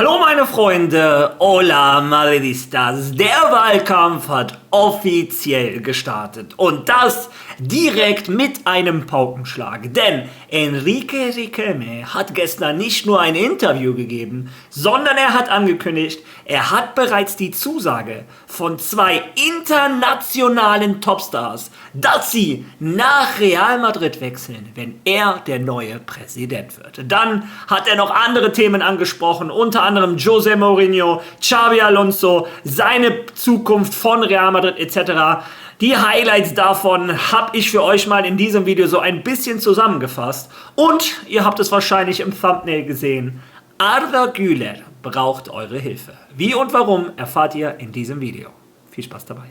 Hallo meine Freunde, hola Madridistas, der Wahlkampf hat offiziell gestartet und das direkt mit einem Paukenschlag, denn Enrique Riquelme hat gestern nicht nur ein Interview gegeben, sondern er hat angekündigt, er hat bereits die Zusage von zwei internationalen Topstars, dass sie nach Real Madrid wechseln, wenn er der neue Präsident wird. Dann hat er noch andere Themen angesprochen, unter anderem José Mourinho, Xabi Alonso, seine Zukunft von Real Madrid etc. Die Highlights davon habe ich für euch mal in diesem Video so ein bisschen zusammengefasst. Und ihr habt es wahrscheinlich im Thumbnail gesehen, Arda Güler braucht eure Hilfe. Wie und warum erfahrt ihr in diesem Video. Viel Spaß dabei.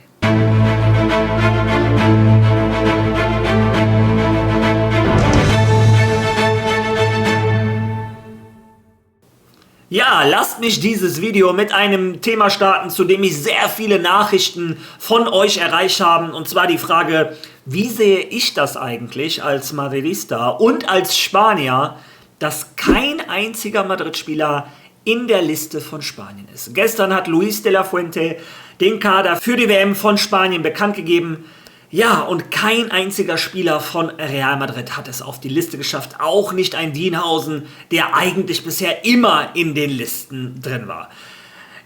Ja, lasst mich dieses Video mit einem Thema starten, zu dem mich sehr viele Nachrichten von euch erreicht haben. Und zwar die Frage, wie sehe ich das eigentlich als Madridista und als Spanier, dass kein einziger Madrid-Spieler in der Liste von Spanien ist. Gestern hat Luis de la Fuente den Kader für die WM von Spanien bekannt gegeben. Ja, und kein einziger Spieler von Real Madrid hat es auf die Liste geschafft. Auch nicht ein Dienhausen, der eigentlich bisher immer in den Listen drin war.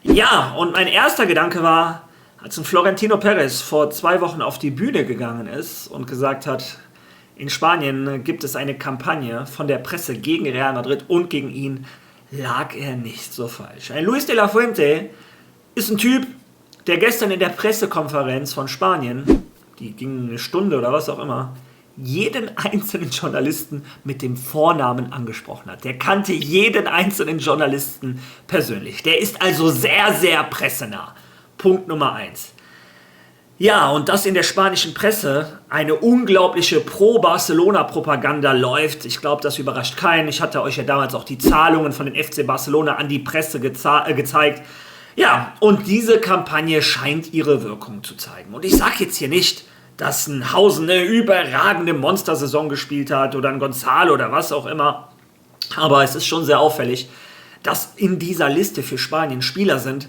Ja, und mein erster Gedanke war, als ein Florentino Perez vor 2 Wochen auf die Bühne gegangen ist und gesagt hat, in Spanien gibt es eine Kampagne von der Presse gegen Real Madrid und gegen ihn, lag er nicht so falsch. Ein Luis de la Fuente ist ein Typ, der gestern in der Pressekonferenz von Spanien, die ging eine Stunde oder was auch immer, jeden einzelnen Journalisten mit dem Vornamen angesprochen hat. Der kannte jeden einzelnen Journalisten persönlich. Der ist also sehr, sehr pressenah. Punkt Nummer 1. Ja, und dass in der spanischen Presse eine unglaubliche Pro-Barcelona-Propaganda läuft, ich glaube, das überrascht keinen. Ich hatte euch ja damals auch die Zahlungen von den FC Barcelona an die Presse gezeigt. Ja, und diese Kampagne scheint ihre Wirkung zu zeigen. Und ich sage jetzt hier nicht, dass ein Hausen eine überragende Monstersaison gespielt hat oder ein Gonzalo oder was auch immer. Aber es ist schon sehr auffällig, dass in dieser Liste für Spanien Spieler sind,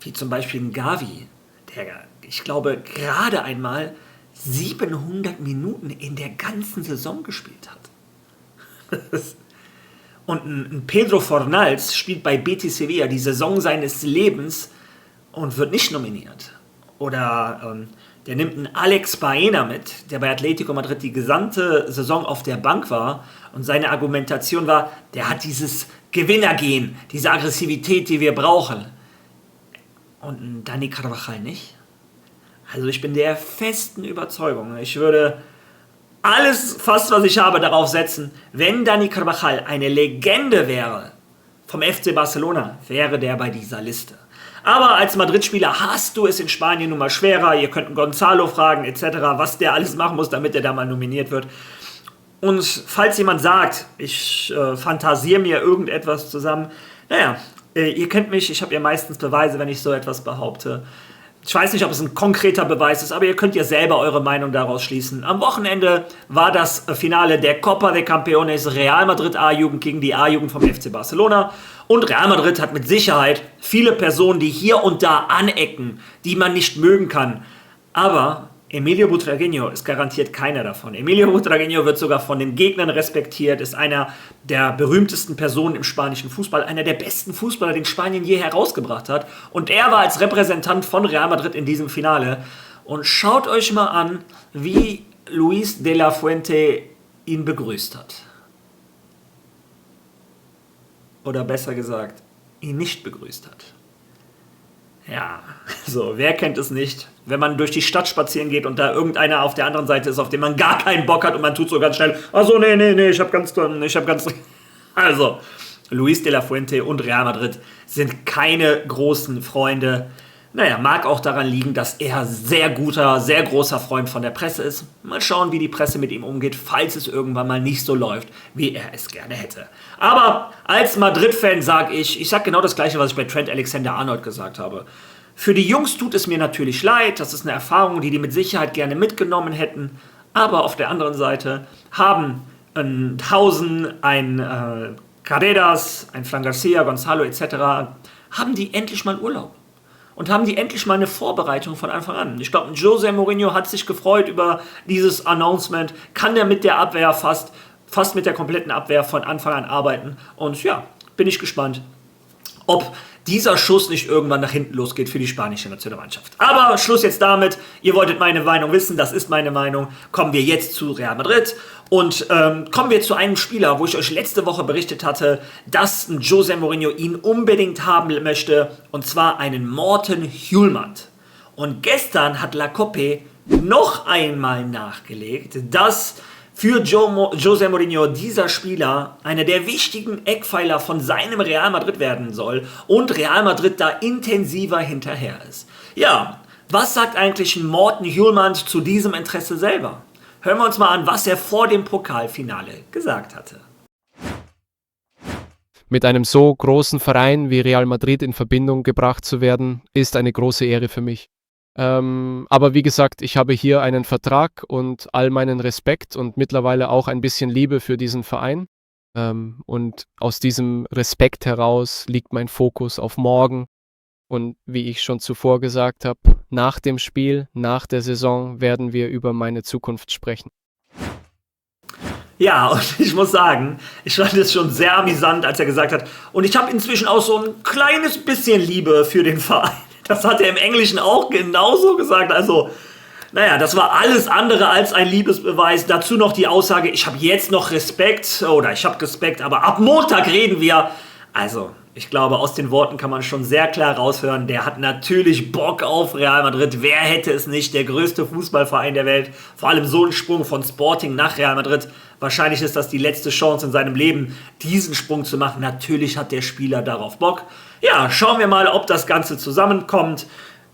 wie zum Beispiel ein Gavi, der, ich glaube, gerade einmal 700 Minuten in der ganzen Saison gespielt hat. Und ein Pedro Fornals spielt bei Betis Sevilla die Saison seines Lebens und wird nicht nominiert. Oder der nimmt einen Alex Baena mit, der bei Atletico Madrid die gesamte Saison auf der Bank war. Und seine Argumentation war, der hat dieses Gewinnergehen, diese Aggressivität, die wir brauchen. Und ein Dani Carvajal nicht. Also ich bin der festen Überzeugung, ich würde alles, fast was ich habe, darauf setzen, wenn Dani Carvajal eine Legende wäre vom FC Barcelona, wäre der bei dieser Liste. Aber als Madrid-Spieler hast du es in Spanien nun mal schwerer. Ihr könnt einen Gonzalo fragen etc., was der alles machen muss, damit er da mal nominiert wird. Und falls jemand sagt, ich fantasiere mir irgendetwas zusammen, naja, ihr kennt mich, ich habe ja meistens Beweise, wenn ich so etwas behaupte. Ich weiß nicht, ob es ein konkreter Beweis ist, aber ihr könnt ja selber eure Meinung daraus schließen. Am Wochenende war das Finale der Copa de Campeones, Real Madrid A-Jugend gegen die A-Jugend vom FC Barcelona. Und Real Madrid hat mit Sicherheit viele Personen, die hier und da anecken, die man nicht mögen kann. Aber Emilio Butragueño ist garantiert keiner davon. Emilio Butragueño wird sogar von den Gegnern respektiert, ist einer der berühmtesten Personen im spanischen Fußball, einer der besten Fußballer, den Spanien je herausgebracht hat. Und er war als Repräsentant von Real Madrid in diesem Finale. Und schaut euch mal an, wie Luis de la Fuente ihn begrüßt hat. Oder besser gesagt, ihn nicht begrüßt hat. Ja, so, wer kennt es nicht, wenn man durch die Stadt spazieren geht und da irgendeiner auf der anderen Seite ist, auf den man gar keinen Bock hat und man tut so ganz schnell, also nee, ich hab ganz, also, Luis de la Fuente und Real Madrid sind keine großen Freunde. Naja, mag auch daran liegen, dass er sehr guter, sehr großer Freund von der Presse ist. Mal schauen, wie die Presse mit ihm umgeht, falls es irgendwann mal nicht so läuft, wie er es gerne hätte. Aber als Madrid-Fan sage ich sage genau das Gleiche, was ich bei Trent Alexander-Arnold gesagt habe. Für die Jungs tut es mir natürlich leid, das ist eine Erfahrung, die mit Sicherheit gerne mitgenommen hätten. Aber auf der anderen Seite haben ein Hausen, ein Carreras, ein Fran Garcia, Gonzalo etc., haben die endlich mal Urlaub. Und haben die endlich mal eine Vorbereitung von Anfang an. Ich glaube, José Mourinho hat sich gefreut über dieses Announcement, kann er mit der Abwehr fast mit der kompletten Abwehr von Anfang an arbeiten. Und ja, bin ich gespannt, ob dieser Schuss nicht irgendwann nach hinten losgeht für die spanische Nationalmannschaft. Aber Schluss jetzt damit. Ihr wolltet meine Meinung wissen, das ist meine Meinung. Kommen wir jetzt zu Real Madrid und kommen wir zu einem Spieler, wo ich euch letzte Woche berichtet hatte, dass José Mourinho ihn unbedingt haben möchte, und zwar einen Morten Hjulmand. Und gestern hat La Cope noch einmal nachgelegt, dass für José Mourinho dieser Spieler einer der wichtigen Eckpfeiler von seinem Real Madrid werden soll und Real Madrid da intensiver hinterher ist. Ja, was sagt eigentlich Morten Hjulmand zu diesem Interesse selber? Hören wir uns mal an, was er vor dem Pokalfinale gesagt hatte. Mit einem so großen Verein wie Real Madrid in Verbindung gebracht zu werden, ist eine große Ehre für mich. Aber wie gesagt, ich habe hier einen Vertrag und all meinen Respekt und mittlerweile auch ein bisschen Liebe für diesen Verein. Und aus diesem Respekt heraus liegt mein Fokus auf morgen. Und wie ich schon zuvor gesagt habe, nach dem Spiel, nach der Saison werden wir über meine Zukunft sprechen. Ja, und ich muss sagen, ich fand es schon sehr amüsant, als er gesagt hat, und ich habe inzwischen auch so ein kleines bisschen Liebe für den Verein. Das hat er im Englischen auch genauso gesagt. Also, naja, das war alles andere als ein Liebesbeweis. Dazu noch die Aussage, ich habe jetzt noch Respekt, oder ich habe Respekt, aber ab Montag reden wir. Also, ich glaube, aus den Worten kann man schon sehr klar raushören, der hat natürlich Bock auf Real Madrid. Wer hätte es nicht? Der größte Fußballverein der Welt. Vor allem so ein Sprung von Sporting nach Real Madrid. Wahrscheinlich ist das die letzte Chance in seinem Leben, diesen Sprung zu machen. Natürlich hat der Spieler darauf Bock. Ja, schauen wir mal, ob das Ganze zusammenkommt.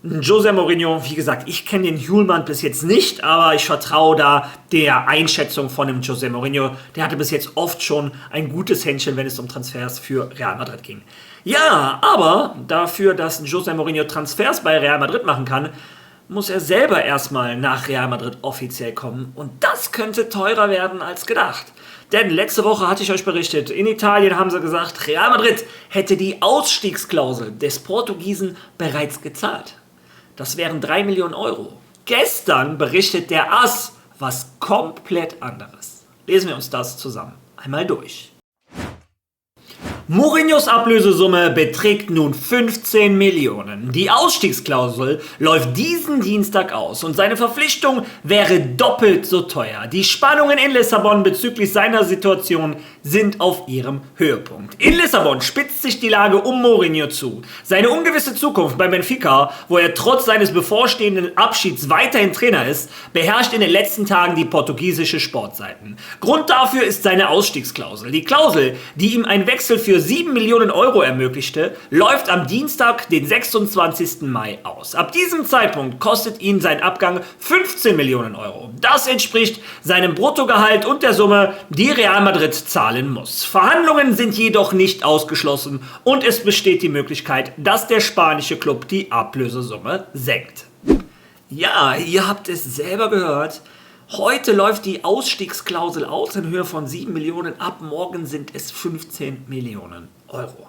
José Mourinho, wie gesagt, ich kenne den Hjulmand bis jetzt nicht, aber ich vertraue da der Einschätzung von dem José Mourinho. Der hatte bis jetzt oft schon ein gutes Händchen, wenn es um Transfers für Real Madrid ging. Ja, aber dafür, dass José Mourinho Transfers bei Real Madrid machen kann, muss er selber erstmal nach Real Madrid offiziell kommen. Und das könnte teurer werden als gedacht. Denn letzte Woche hatte ich euch berichtet, in Italien haben sie gesagt, Real Madrid hätte die Ausstiegsklausel des Portugiesen bereits gezahlt. Das wären 3 Millionen Euro. Gestern berichtet der AS was komplett anderes. Lesen wir uns das zusammen einmal durch. Mourinhos Ablösesumme beträgt nun 15 Millionen. Die Ausstiegsklausel läuft diesen Dienstag aus und seine Verpflichtung wäre doppelt so teuer. Die Spannungen in Lissabon bezüglich seiner Situation sind auf ihrem Höhepunkt. In Lissabon spitzt sich die Lage um Mourinho zu. Seine ungewisse Zukunft bei Benfica, wo er trotz seines bevorstehenden Abschieds weiterhin Trainer ist, beherrscht in den letzten Tagen die portugiesische Sportseiten. Grund dafür ist seine Ausstiegsklausel. Die Klausel, die ihm einen Wechsel für 7 Millionen Euro ermöglichte, läuft am Dienstag, den 26. Mai aus. Ab diesem Zeitpunkt kostet ihn sein Abgang 15 Millionen Euro. Das entspricht seinem Bruttogehalt und der Summe, die Real Madrid zahlen muss. Verhandlungen sind jedoch nicht ausgeschlossen und es besteht die Möglichkeit, dass der spanische Klub die Ablösesumme senkt. Ja, ihr habt es selber gehört. Heute läuft die Ausstiegsklausel aus in Höhe von 7 Millionen. Ab morgen sind es 15 Millionen Euro.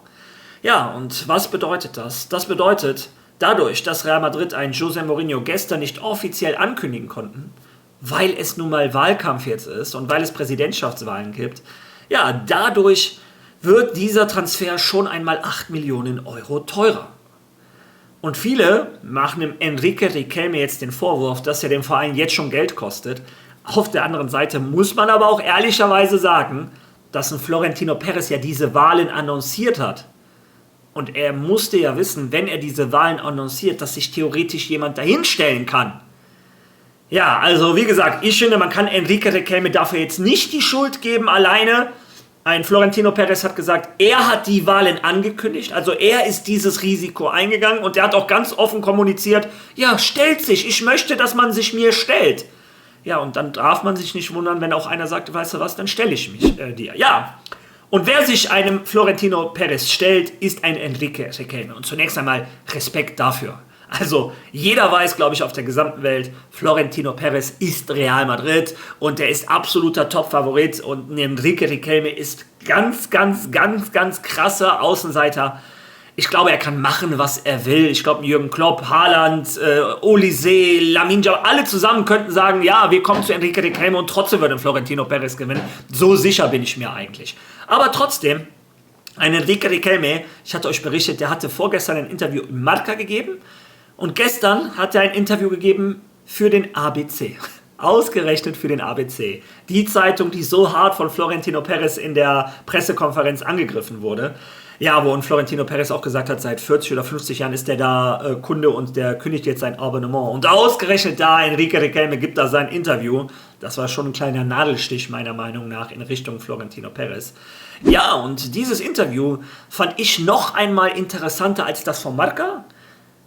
Ja, und was bedeutet das? Das bedeutet, dadurch, dass Real Madrid einen José Mourinho gestern nicht offiziell ankündigen konnten, weil es nun mal Wahlkampf jetzt ist und weil es Präsidentschaftswahlen gibt, ja, dadurch wird dieser Transfer schon einmal 8 Millionen Euro teurer. Und viele machen dem Enrique Riquelme jetzt den Vorwurf, dass er dem Verein jetzt schon Geld kostet. Auf der anderen Seite muss man aber auch ehrlicherweise sagen, dass ein Florentino Perez ja diese Wahlen annonciert hat. Und er musste ja wissen, wenn er diese Wahlen annonciert, dass sich theoretisch jemand dahinstellen kann. Ja, also wie gesagt, ich finde, man kann Enrique Riquelme dafür jetzt nicht die Schuld geben alleine. Ein Florentino Perez hat gesagt, er hat die Wahlen angekündigt, also er ist dieses Risiko eingegangen und er hat auch ganz offen kommuniziert, ja, stellt sich, ich möchte, dass man sich mir stellt. Ja, und dann darf man sich nicht wundern, wenn auch einer sagt, weißt du was, dann stelle ich mich dir. Ja, und wer sich einem Florentino Perez stellt, ist ein Enrique Riquelme. Und zunächst einmal Respekt dafür. Also jeder weiß, glaube ich, auf der gesamten Welt, Florentino Perez ist Real Madrid und der ist absoluter Top-Favorit und Enrique Riquelme ist ganz, ganz, ganz, ganz krasser Außenseiter. Ich glaube, er kann machen, was er will. Ich glaube, Jürgen Klopp, Haaland, Olise, Lamine Yamal, alle zusammen könnten sagen, ja, wir kommen zu Enrique Riquelme und trotzdem würde Florentino Perez gewinnen. So sicher bin ich mir eigentlich. Aber trotzdem, ein Enrique Riquelme, ich hatte euch berichtet, der hatte vorgestern ein Interview im Marca gegeben und gestern hat er ein Interview gegeben für den ABC. Ausgerechnet für den ABC. Die Zeitung, die so hart von Florentino Perez in der Pressekonferenz angegriffen wurde. Ja, wo und Florentino Perez auch gesagt hat, seit 40 oder 50 Jahren ist der da Kunde und der kündigt jetzt sein Abonnement. Und ausgerechnet da, Enrique Riquelme gibt da sein Interview. Das war schon ein kleiner Nadelstich meiner Meinung nach in Richtung Florentino Perez. Ja, und dieses Interview fand ich noch einmal interessanter als das von Marca.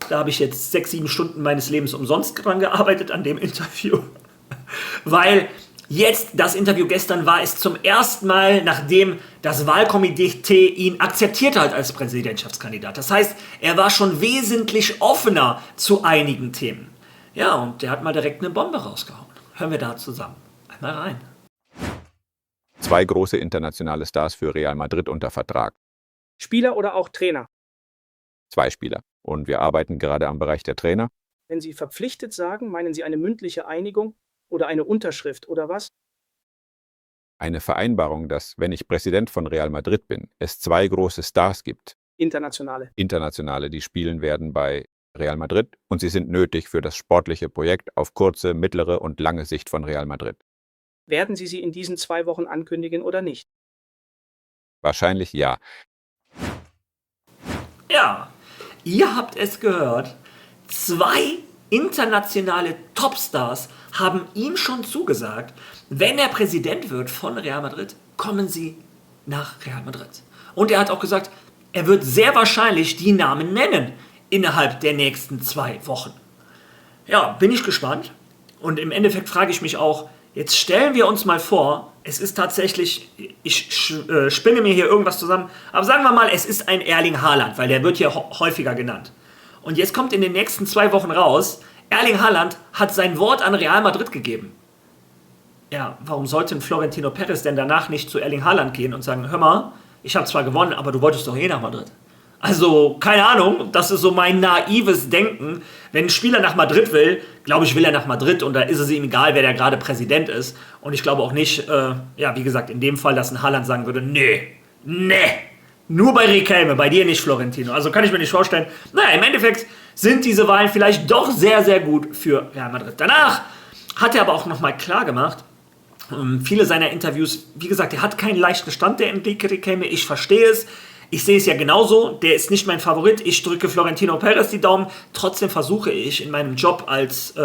Da habe ich jetzt 6, 7 Stunden meines Lebens umsonst dran gearbeitet an dem Interview. Weil das Interview gestern war es zum ersten Mal, nachdem das Wahlkomitee ihn akzeptiert hat als Präsidentschaftskandidat. Das heißt, er war schon wesentlich offener zu einigen Themen. Ja, und der hat mal direkt eine Bombe rausgehauen. Hören wir da zusammen. Einmal rein. 2 große internationale Stars für Real Madrid unter Vertrag. Spieler oder auch Trainer? 2 Spieler. Und wir arbeiten gerade am Bereich der Trainer. Wenn Sie verpflichtet sagen, meinen Sie eine mündliche Einigung oder eine Unterschrift oder was? Eine Vereinbarung, dass, wenn ich Präsident von Real Madrid bin, es 2 große Stars gibt. Internationale. Internationale, die spielen werden bei Real Madrid und sie sind nötig für das sportliche Projekt auf kurze, mittlere und lange Sicht von Real Madrid. Werden Sie sie in diesen 2 Wochen ankündigen oder nicht? Wahrscheinlich ja. Ja, ihr habt es gehört. 2 internationale Topstars haben ihm schon zugesagt, wenn er Präsident wird von Real Madrid, kommen sie nach Real Madrid. Und er hat auch gesagt, er wird sehr wahrscheinlich die Namen nennen innerhalb der nächsten 2 Wochen. Ja, bin ich gespannt. Und im Endeffekt frage ich mich auch, jetzt stellen wir uns mal vor, es ist tatsächlich, ich spinne mir hier irgendwas zusammen, aber sagen wir mal, es ist ein Erling Haaland, weil der wird hier häufiger genannt. Und jetzt kommt in den nächsten 2 Wochen raus, Erling Haaland hat sein Wort an Real Madrid gegeben. Ja, warum sollte ein Florentino Perez denn danach nicht zu Erling Haaland gehen und sagen, hör mal, ich habe zwar gewonnen, aber du wolltest doch eh nach Madrid. Also, keine Ahnung, das ist so mein naives Denken. Wenn ein Spieler nach Madrid will, glaube ich, will er nach Madrid und da ist es ihm egal, wer da gerade Präsident ist. Und ich glaube auch nicht, wie gesagt, in dem Fall, dass ein Haaland sagen würde, nee, nur bei Riquelme, bei dir nicht, Florentino. Also kann ich mir nicht vorstellen. Naja, im Endeffekt sind diese Wahlen vielleicht doch sehr, sehr gut für Real Madrid. Danach hat er aber auch nochmal klar gemacht, viele seiner Interviews, wie gesagt, er hat keinen leichten Stand, der Enrique Riquelme. Ich verstehe es. Ich sehe es ja genauso. Der ist nicht mein Favorit. Ich drücke Florentino Perez die Daumen. Trotzdem versuche ich in meinem Job als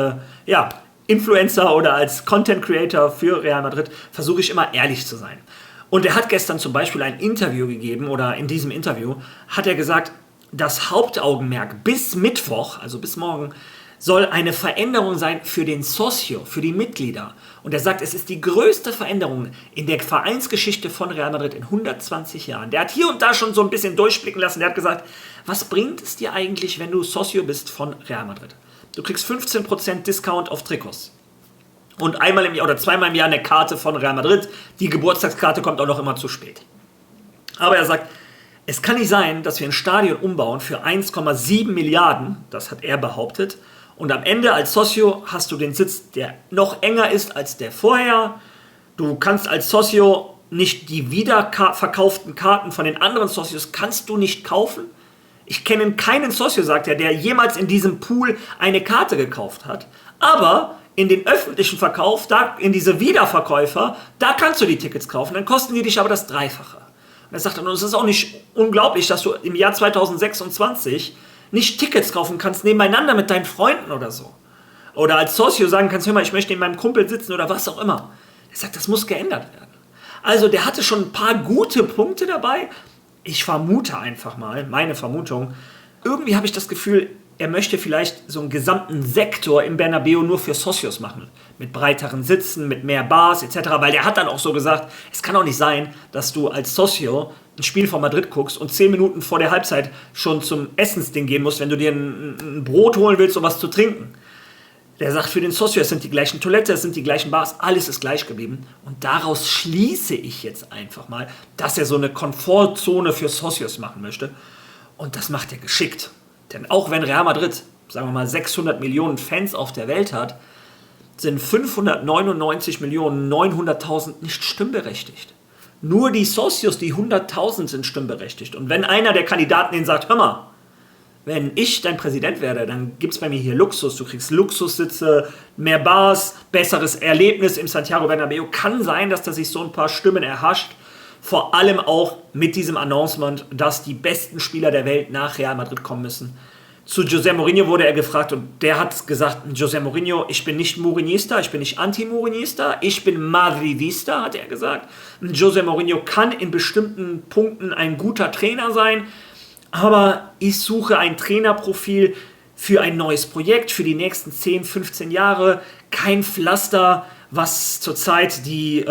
Influencer oder als Content Creator für Real Madrid, versuche ich immer ehrlich zu sein. Und er hat gestern zum Beispiel ein Interview gegeben, oder in diesem Interview hat er gesagt, das Hauptaugenmerk bis Mittwoch, also bis morgen, soll eine Veränderung sein für den Socio, für die Mitglieder. Und er sagt, es ist die größte Veränderung in der Vereinsgeschichte von Real Madrid in 120 Jahren. Der hat hier und da schon so ein bisschen durchblicken lassen. Der hat gesagt, was bringt es dir eigentlich, wenn du Socio bist von Real Madrid? Du kriegst 15% Discount auf Trikots. Und einmal im Jahr oder zweimal im Jahr eine Karte von Real Madrid. Die Geburtstagskarte kommt auch noch immer zu spät. Aber er sagt, es kann nicht sein, dass wir ein Stadion umbauen für 1,7 Milliarden, das hat er behauptet, und am Ende als Socio hast du den Sitz, der noch enger ist als der vorher. Du kannst als Socio nicht die wiederverkauften Karten von den anderen Socios kannst du nicht kaufen. Ich kenne keinen Socio, sagt er, der jemals in diesem Pool eine Karte gekauft hat. Aber in den öffentlichen Verkauf, da in diese Wiederverkäufer, da kannst du die Tickets kaufen. Dann kosten die dich aber das Dreifache. Und er sagt dann, es ist auch nicht unglaublich, dass du im Jahr 2026 nicht Tickets kaufen kannst nebeneinander mit deinen Freunden oder so. Oder als Socio sagen kannst, hör mal, ich möchte in meinem Kumpel sitzen oder was auch immer. Er sagt, das muss geändert werden. Also der hatte schon ein paar gute Punkte dabei. Ich vermute einfach mal, meine Vermutung, irgendwie habe ich das Gefühl, er möchte vielleicht so einen gesamten Sektor im Bernabeu nur für Socios machen. Mit breiteren Sitzen, mit mehr Bars etc. Weil der hat dann auch so gesagt, es kann auch nicht sein, dass du als Socio ein Spiel von Madrid guckst und 10 Minuten vor der Halbzeit schon zum Essensding gehen musst, wenn du dir ein Brot holen willst und was zu trinken. Der sagt, für den Socio, es sind die gleichen Toiletten, es sind die gleichen Bars, alles ist gleich geblieben. Und daraus schließe ich jetzt einfach mal, dass er so eine Komfortzone für Socios machen möchte. Und das macht er geschickt. Denn auch wenn Real Madrid, sagen wir mal, 600 Millionen Fans auf der Welt hat, sind 599.900.000 nicht stimmberechtigt. Nur die Socios, die 100.000 sind stimmberechtigt. Und wenn einer der Kandidaten den sagt, hör mal, wenn ich dein Präsident werde, dann gibt es bei mir hier Luxus. Du kriegst Luxussitze, mehr Bars, besseres Erlebnis im Santiago Bernabeu. Kann sein, dass da sich so ein paar Stimmen erhascht. Vor allem auch mit diesem Announcement, dass die besten Spieler der Welt nach Real Madrid kommen müssen. Zu José Mourinho wurde er gefragt und der hat gesagt, José Mourinho, ich bin nicht Mourinhista, ich bin nicht Anti-Mourinhista, ich bin Madridista, hat er gesagt. José Mourinho kann in bestimmten Punkten ein guter Trainer sein, aber ich suche ein Trainerprofil für ein neues Projekt, für die nächsten 10, 15 Jahre. Kein Pflaster, was zurzeit die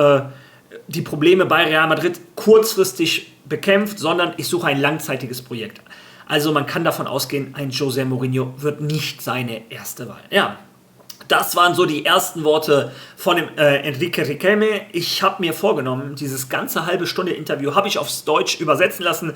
Probleme bei Real Madrid kurzfristig bekämpft, sondern ich suche ein langzeitiges Projekt. Also man kann davon ausgehen, ein José Mourinho wird nicht seine erste Wahl. Ja, das waren so die ersten Worte von dem Enrique Riquelme. Ich habe mir vorgenommen, dieses ganze halbe Stunde Interview habe ich aufs Deutsch übersetzen lassen.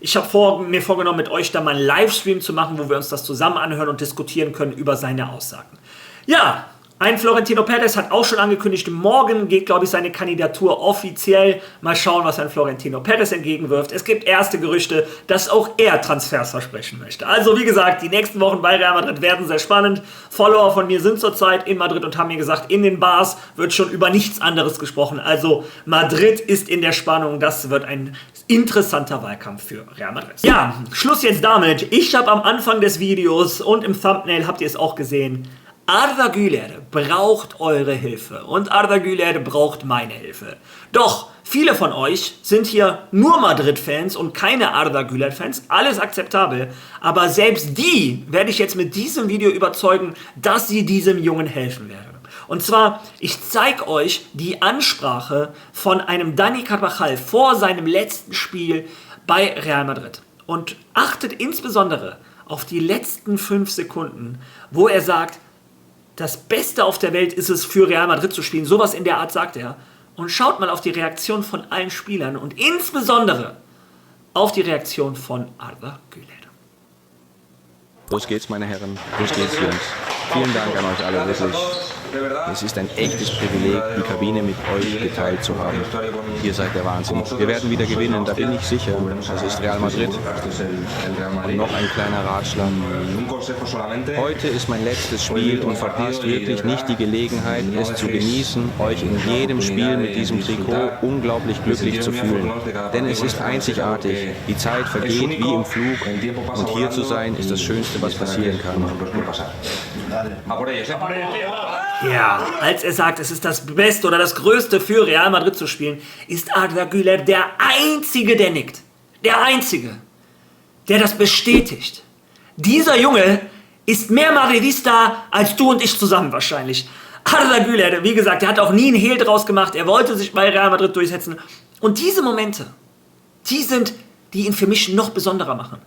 Ich habe mir vorgenommen, mit euch da mal einen Livestream zu machen, wo wir uns das zusammen anhören und diskutieren können über seine Aussagen. Ja, ein Florentino Pérez hat auch schon angekündigt, morgen geht, glaube ich, seine Kandidatur offiziell. Mal schauen, was ein Florentino Pérez entgegenwirft. Es gibt erste Gerüchte, dass auch er Transfers versprechen möchte. Also, wie gesagt, die nächsten Wochen bei Real Madrid werden sehr spannend. Follower von mir sind zurzeit in Madrid und haben mir gesagt, in den Bars wird schon über nichts anderes gesprochen. Also, Madrid ist in der Spannung. Das wird ein interessanter Wahlkampf für Real Madrid. Ja, Schluss jetzt damit. Ich habe am Anfang des Videos und im Thumbnail habt ihr es auch gesehen, Arda Güler braucht eure Hilfe und Arda Güler braucht meine Hilfe. Doch viele von euch sind hier nur Madrid-Fans und keine Arda Güler-Fans, alles akzeptabel, aber selbst die werde ich jetzt mit diesem Video überzeugen, dass sie diesem Jungen helfen werden. Und zwar, ich zeige euch die Ansprache von einem Dani Carvajal vor seinem letzten Spiel bei Real Madrid. Und achtet insbesondere auf die letzten 5 Sekunden, wo er sagt, das Beste auf der Welt ist es, für Real Madrid zu spielen. Sowas in der Art sagt er. Und schaut mal auf die Reaktion von allen Spielern und insbesondere auf die Reaktion von Arda Güler. Los geht's, meine Herren. Los geht's, Jungs. Vielen Dank an euch alle, wirklich. Es ist ein echtes Privileg, die Kabine mit euch geteilt zu haben. Ihr seid der Wahnsinn. Wir werden wieder gewinnen, da bin ich sicher. Das ist Real Madrid. Und noch ein kleiner Ratschlag. Heute ist mein letztes Spiel und verpasst wirklich nicht die Gelegenheit, es zu genießen, euch in jedem Spiel mit diesem Trikot unglaublich glücklich zu fühlen. Denn es ist einzigartig. Die Zeit vergeht wie im Flug und hier zu sein ist das Schönste, was passieren kann. Ja, als er sagt, es ist das Beste oder das Größte für Real Madrid zu spielen, ist Arda Güler der Einzige, der nickt. Der Einzige, der das bestätigt. Dieser Junge ist mehr Madridista als du und ich zusammen wahrscheinlich. Arda Güler, wie gesagt, der hat auch nie einen Hehl draus gemacht. Er wollte sich bei Real Madrid durchsetzen. Und diese Momente, die ihn für mich noch besonderer machen.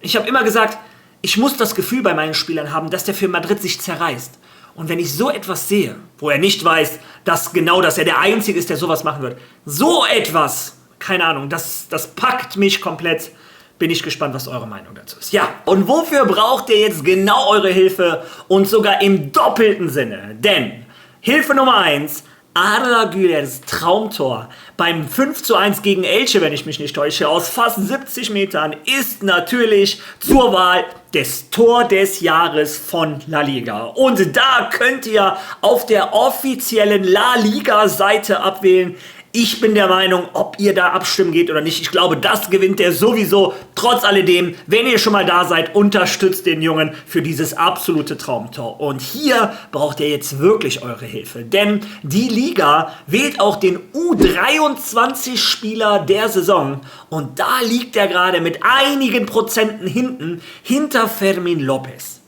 Ich habe immer gesagt, ich muss das Gefühl bei meinen Spielern haben, dass der für Madrid sich zerreißt. Und wenn ich so etwas sehe, wo er nicht weiß, dass er der Einzige ist, der sowas machen wird, so etwas, keine Ahnung, das packt mich komplett. Bin ich gespannt, was eure Meinung dazu ist. Ja, und wofür braucht ihr jetzt genau eure Hilfe? Und sogar im doppelten Sinne. Denn Hilfe Nummer 1, Arda Gülers Traumtor beim 5:1 gegen Elche, wenn ich mich nicht täusche, aus fast 70 Metern, ist natürlich zur Wahl des Tor des Jahres von La Liga. Und da könnt ihr auf der offiziellen La Liga-Seite abwählen. Ich bin der Meinung, ob ihr da abstimmen geht oder nicht, ich glaube, das gewinnt der sowieso. Trotz alledem, wenn ihr schon mal da seid, unterstützt den Jungen für dieses absolute Traumtor. Und hier braucht ihr jetzt wirklich eure Hilfe, denn die Liga wählt auch den U23-Spieler der Saison und da liegt er gerade mit einigen Prozenten hinter Fermín López.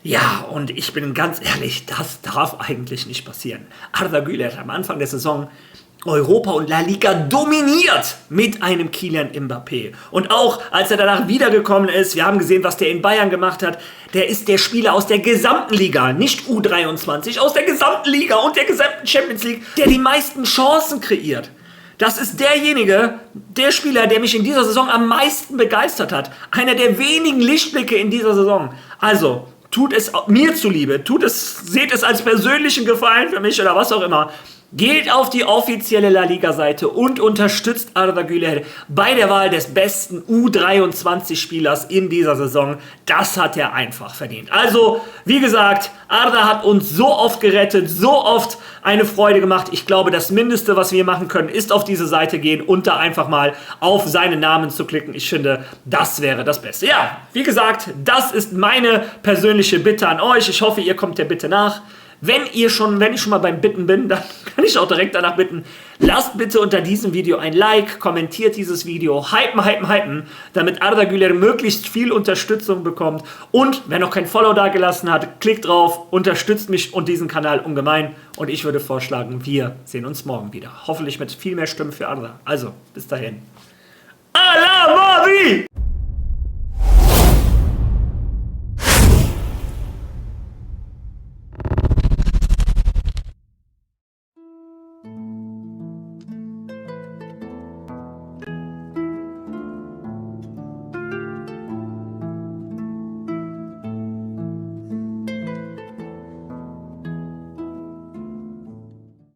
Ja, und ich bin ganz ehrlich, das darf eigentlich nicht passieren. Arda Güler am Anfang der Saison Europa und La Liga dominiert mit einem Kylian Mbappé. Und auch als er danach wiedergekommen ist, wir haben gesehen, was der in Bayern gemacht hat, der ist der Spieler aus der gesamten Liga, nicht U23, aus der gesamten Liga und der gesamten Champions League, der die meisten Chancen kreiert. Das ist derjenige, der Spieler, der mich in dieser Saison am meisten begeistert hat. Einer der wenigen Lichtblicke in dieser Saison. Also, tut es mir zuliebe, seht es als persönlichen Gefallen für mich oder was auch immer. Geht auf die offizielle La Liga-Seite und unterstützt Arda Güler bei der Wahl des besten U23-Spielers in dieser Saison. Das hat er einfach verdient. Also, wie gesagt, Arda hat uns so oft gerettet, so oft eine Freude gemacht. Ich glaube, das Mindeste, was wir machen können, ist auf diese Seite gehen und da einfach mal auf seinen Namen zu klicken. Ich finde, das wäre das Beste. Ja, wie gesagt, das ist meine persönliche Bitte an euch. Ich hoffe, ihr kommt der Bitte nach. Wenn ich schon mal beim Bitten bin, dann kann ich auch direkt danach bitten, lasst bitte unter diesem Video ein Like, kommentiert dieses Video, hypen, damit Arda Güler möglichst viel Unterstützung bekommt. Und wer noch kein Follow da gelassen hat, klickt drauf, unterstützt mich und diesen Kanal ungemein. Und ich würde vorschlagen, wir sehen uns morgen wieder. Hoffentlich mit viel mehr Stimmen für Arda. Also, bis dahin. À la Madrid!